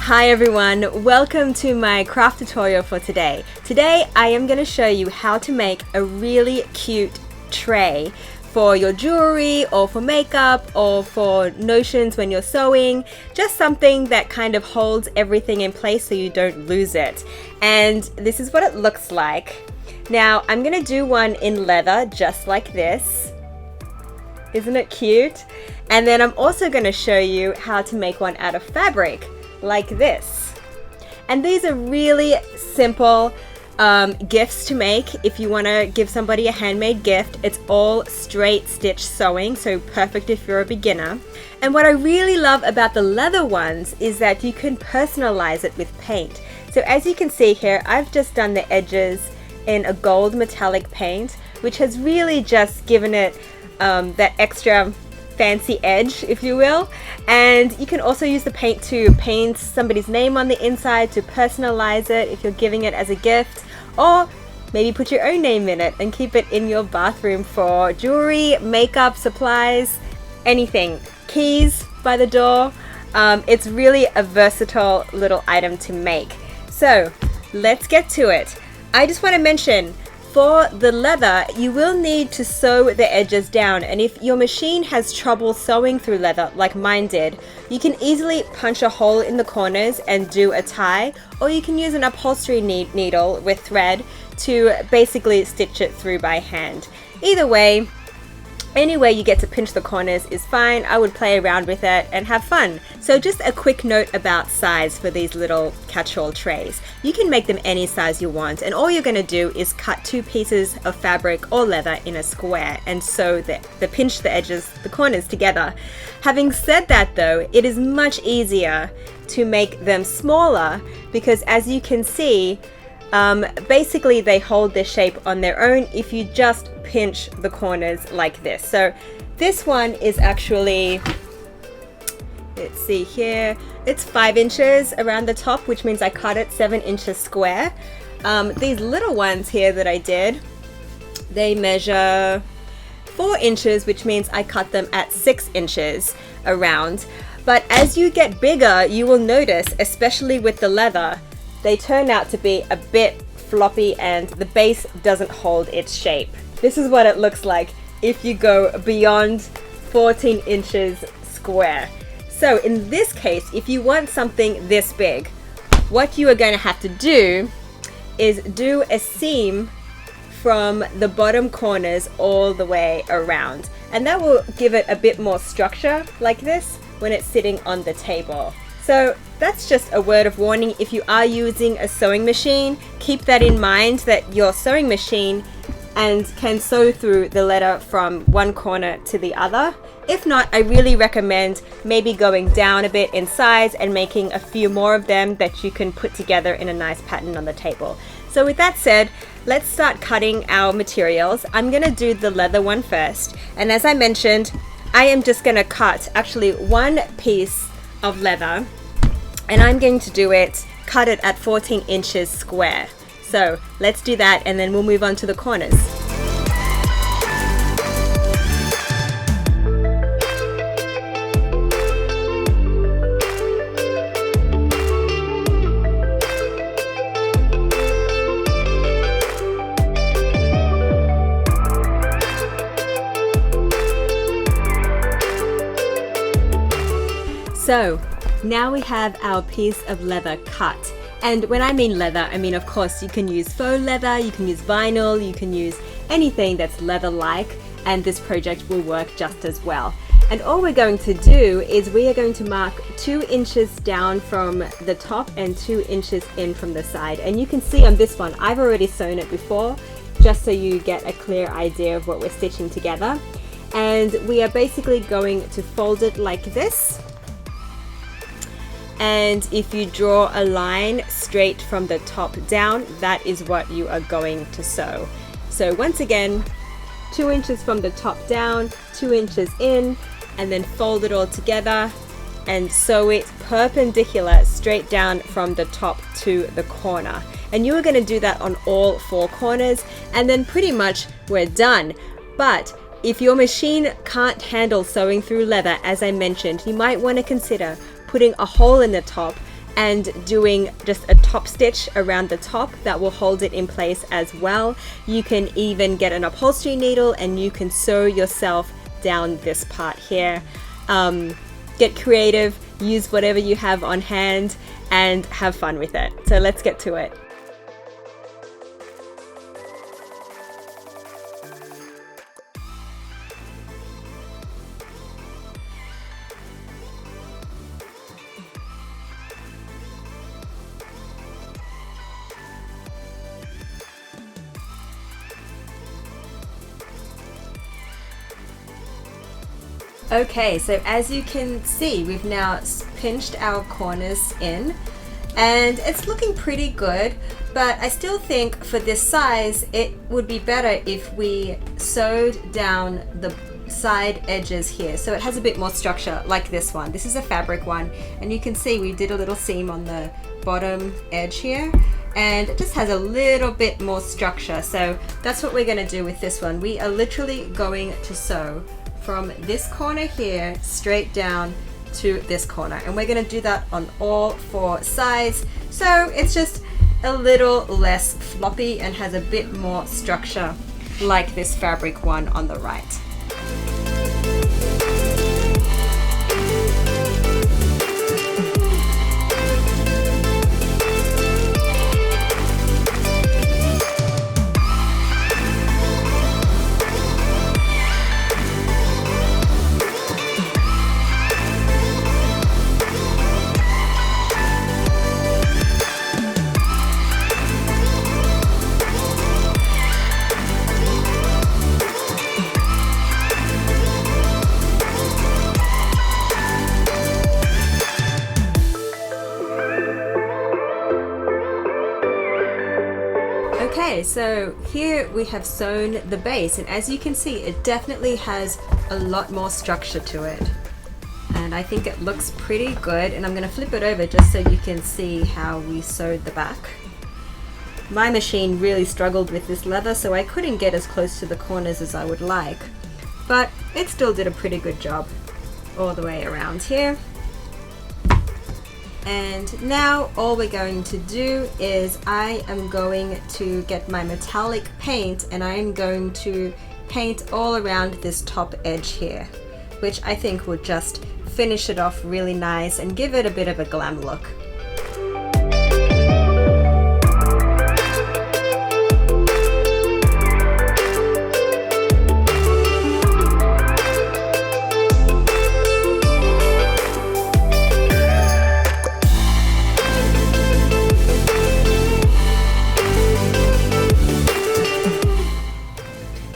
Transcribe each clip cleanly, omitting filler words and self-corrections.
Hi everyone, welcome to my craft tutorial for today. Today I am going to show you how to make a really cute tray for your jewelry or for makeup or for notions when you're sewing. Just something that kind of holds everything in place so you don't lose it. And this is what it looks like. Now I'm going to do one in leather just like this. Isn't it cute? And then I'm also going to show you how to make one out of fabric like this. And these are really simple gifts to make if you want to give somebody a handmade gift. It's all straight stitch sewing, so perfect if you're a beginner. And what I really love about the leather ones is that you can personalize it with paint. So as you can see here, I've just done the edges in a gold metallic paint, which has really just given it that extra fancy edge, if you will. And you can also use the paint to paint somebody's name on the inside to personalize it if you're giving it as a gift, or maybe put your own name in it and keep it in your bathroom for jewelry, makeup, supplies, anything. Keys by the door. It's really a versatile little item to make. So let's get to it. I just want to mention, for the leather, you will need to sew the edges down, and if your machine has trouble sewing through leather like mine did, you can easily punch a hole in the corners and do a tie, or you can use an upholstery needle with thread to basically stitch it through by hand. Either way, any way you get to pinch the corners is fine. I would play around with it and have fun. So just a quick note about size for these little catch-all trays. You can make them any size you want, and all you're going to do is cut 2 pieces of fabric or leather in a square and sew pinch the edges, the corners together. Having said that though, it is much easier to make them smaller because, as you can see, basically they hold their shape on their own if you just pinch the corners like this. So this one is actually, let's see here, it's 5 inches around the top, which means I cut it 7 inches square. These little ones here that I did, they measure 4 inches, which means I cut them at 6 inches around. But as you get bigger, you will notice, especially with the leather, they turn out to be a bit floppy and the base doesn't hold its shape. This is what it looks like if you go beyond 14 inches square. So in this case, if you want something this big, what you are going to have to do is do a seam from the bottom corners all the way around. And that will give it a bit more structure like this when it's sitting on the table. So that's just a word of warning. If you are using a sewing machine, keep that in mind, that your sewing machine can sew through the leather from one corner to the other. If not, I really recommend maybe going down a bit in size and making a few more of them that you can put together in a nice pattern on the table. So with that said, let's start cutting our materials. I'm going to do the leather one first. And as I mentioned, I am just going to cut actually 1 piece of leather, and I'm going to cut it at 14 inches square. So let's do that and then we'll move on to the corners. So now we have our piece of leather cut. And when I mean leather, I mean, of course, you can use faux leather, you can use vinyl, you can use anything that's leather-like, and this project will work just as well. And all we're going to do is we are going to mark 2 inches down from the top and 2 inches in from the side. And you can see on this one, I've already sewn it before, just so you get a clear idea of what we're stitching together. And we are basically going to fold it like this. And if you draw a line straight from the top down, that is what you are going to sew. So once again, 2 inches from the top down, 2 inches in, and then fold it all together and sew it perpendicular straight down from the top to the corner. And you are going to do that on all 4 corners, and then pretty much we're done. But if your machine can't handle sewing through leather, as I mentioned, you might want to consider putting a hole in the top and doing just a top stitch around the top that will hold it in place as well. You can even get an upholstery needle and you can sew yourself down this part here. Get creative, use whatever you have on hand and have fun with it. So let's get to it. Okay, so as you can see, we've now pinched our corners in and it's looking pretty good, but I still think for this size it would be better if we sewed down the side edges here so it has a bit more structure, like this one. This is a fabric one and you can see we did a little seam on the bottom edge here and it just has a little bit more structure. So that's what we're going to do with this one. We are literally going to sew from this corner here straight down to this corner, and we're going to do that on all 4 sides so it's just a little less floppy and has a bit more structure like this fabric one on the right. Okay, so here we have sewn the base and as you can see it definitely has a lot more structure to it and I think it looks pretty good, and I'm going to flip it over just so you can see how we sewed the back. My machine really struggled with this leather so I couldn't get as close to the corners as I would like, but it still did a pretty good job all the way around here. And now all we're going to do is I am going to get my metallic paint and I'm going to paint all around this top edge here, which I think will just finish it off really nice and give it a bit of a glam look.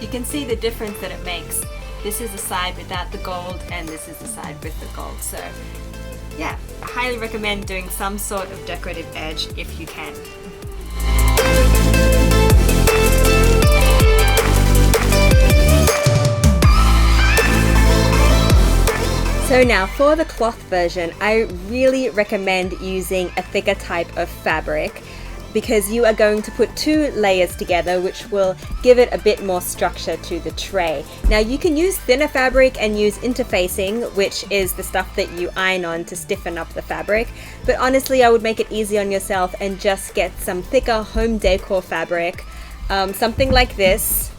You can see the difference that it makes. This is the side without the gold and this is the side with the gold. So yeah, I highly recommend doing some sort of decorative edge if you can. So now for the cloth version, I really recommend using a thicker type of fabric because you are going to put 2 layers together, which will give it a bit more structure to the tray. Now you can use thinner fabric and use interfacing, which is the stuff that you iron on to stiffen up the fabric, but honestly I would make it easy on yourself and just get some thicker home decor fabric, something like this.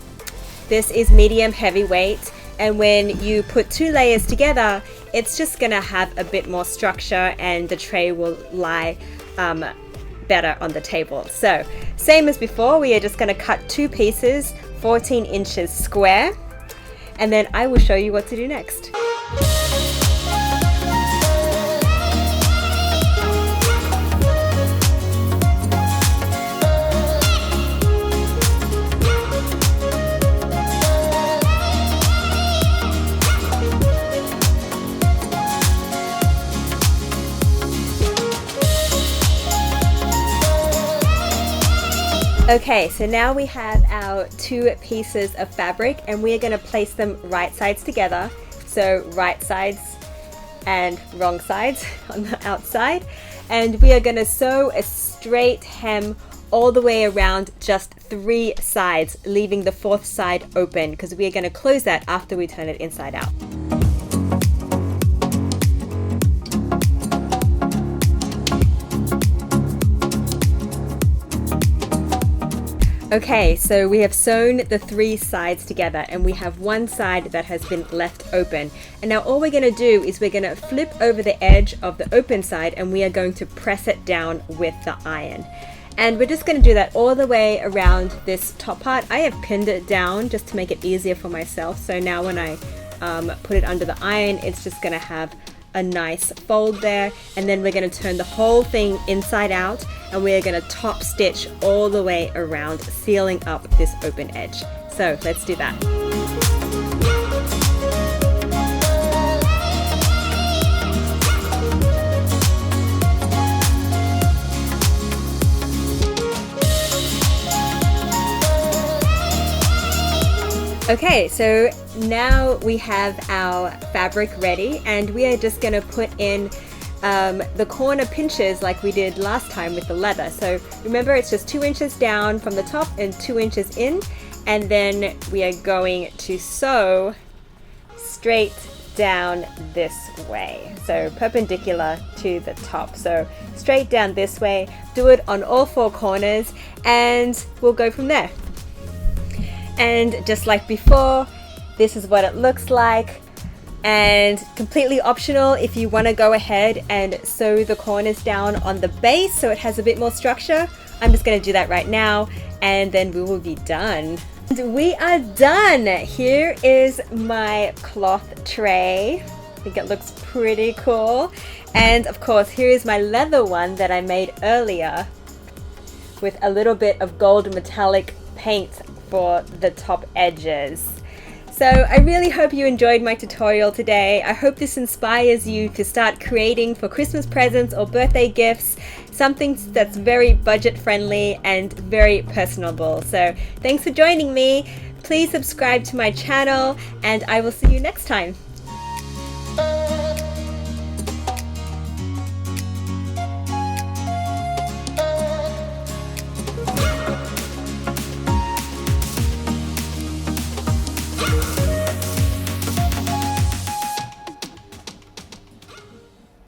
This is medium heavyweight, and when you put 2 layers together it's just gonna have a bit more structure and the tray will lie better on the table. So same as before, we are just going to cut 2 pieces 14 inches square and then I will show you what to do next. Okay, so now we have our 2 pieces of fabric and we are going to place them right sides together. So right sides and wrong sides on the outside. And we are going to sew a straight hem all the way around just 3 sides, leaving the 4th side open because we are going to close that after we turn it inside out. Okay, so we have sewn the 3 sides together and we have one side that has been left open. And now all we're going to do is we're going to flip over the edge of the open side and we are going to press it down with the iron. And we're just going to do that all the way around this top part. I have pinned it down just to make it easier for myself. So now when I put it under the iron, it's just going to have a nice fold there, and then we're going to turn the whole thing inside out and we're going to top stitch all the way around, sealing up this open edge. So let's do that. Okay, so now we have our fabric ready and we are just going to put in the corner pinches like we did last time with the leather. So remember, it's just 2 inches down from the top and 2 inches in, and then we are going to sew straight down this way, so perpendicular to the top. So straight down this way, do it on all 4 corners and we'll go from there. And just like before, this is what it looks like, and completely optional if you want to go ahead and sew the corners down on the base so it has a bit more structure. I'm just going to do that right now and then we will be done. And we are done. Here is my cloth tray. I think it looks pretty cool. And of course, here is my leather one that I made earlier with a little bit of gold metallic paint for the top edges. So I really hope you enjoyed my tutorial today. I hope this inspires you to start creating for Christmas presents or birthday gifts something that's very budget friendly and very personable. So thanks for joining me. Please subscribe to my channel and I will see you next time.